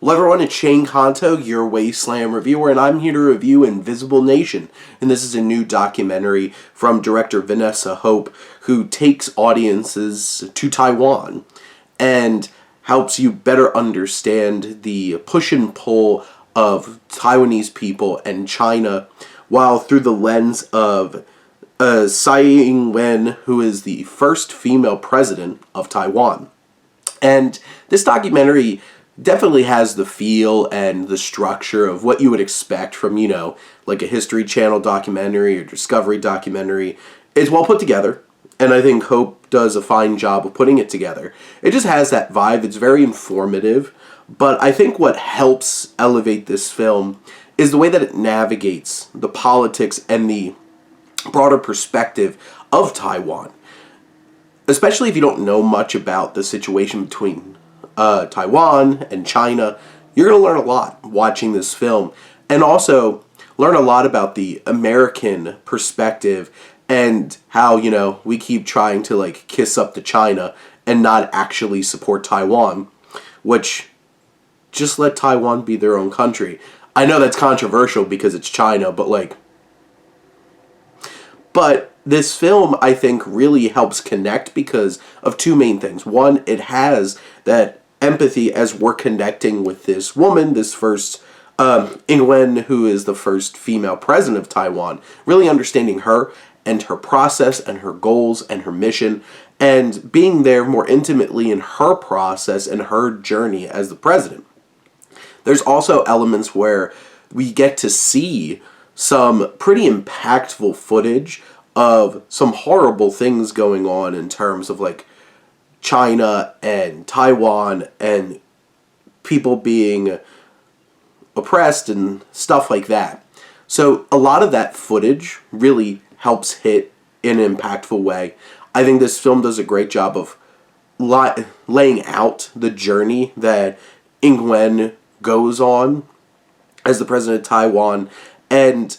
Hello everyone, it's Shane Kanto, your Wasteland reviewer, and I'm here to review Invisible Nation. And this is a new documentary from director Vanessa Hope, who takes audiences to Taiwan and helps you better understand the push and pull of Taiwanese people and China, while through the lens of Tsai Ing-wen, who is the first female president of Taiwan. And this documentary definitely has the feel and the structure of what you would expect from, like a History Channel documentary or Discovery documentary. It's well put together, and I think Hope does a fine job of putting it together. It just has that vibe. It's very informative, but I think what helps elevate this film is the way that it navigates the politics and the broader perspective of Taiwan. Especially if you don't know much about the situation between Taiwan and China, you're going to learn a lot watching this film, and also learn a lot about the American perspective and how, we keep trying to kiss up to China and not actually support Taiwan, which just let Taiwan be their own country. I know that's controversial because it's China, but this film, I think, really helps connect because of two main things. One, it has that empathy as we're connecting with this woman, this first Ing-wen, who is the first female president of Taiwan, really understanding her and her process and her goals and her mission, and being there more intimately in her process and her journey as the president. There's also elements where we get to see some pretty impactful footage of some horrible things going on in terms of China and Taiwan and people being oppressed and stuff like that. So a lot of that footage really helps hit in an impactful way. I think this film does a great job of laying out the journey that Ing-wen goes on as the president of Taiwan, and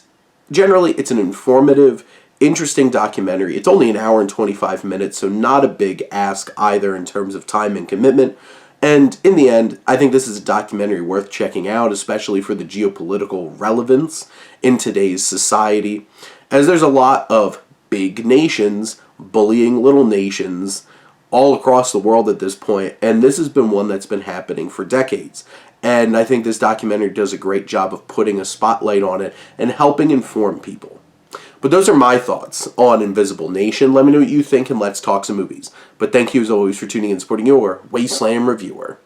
generally it's an informative, interesting documentary. It's only an hour and 25 minutes, so not a big ask either in terms of time and commitment. And in the end, I think this is a documentary worth checking out, especially for the geopolitical relevance in today's society, as there's a lot of big nations bullying little nations all across the world at this point, and this has been one that's been happening for decades. And I think this documentary does a great job of putting a spotlight on it and helping inform people. But those are my thoughts on Invisible Nation. Let me know what you think, and let's talk some movies. But thank you as always for tuning in and supporting your Wasteland reviewer.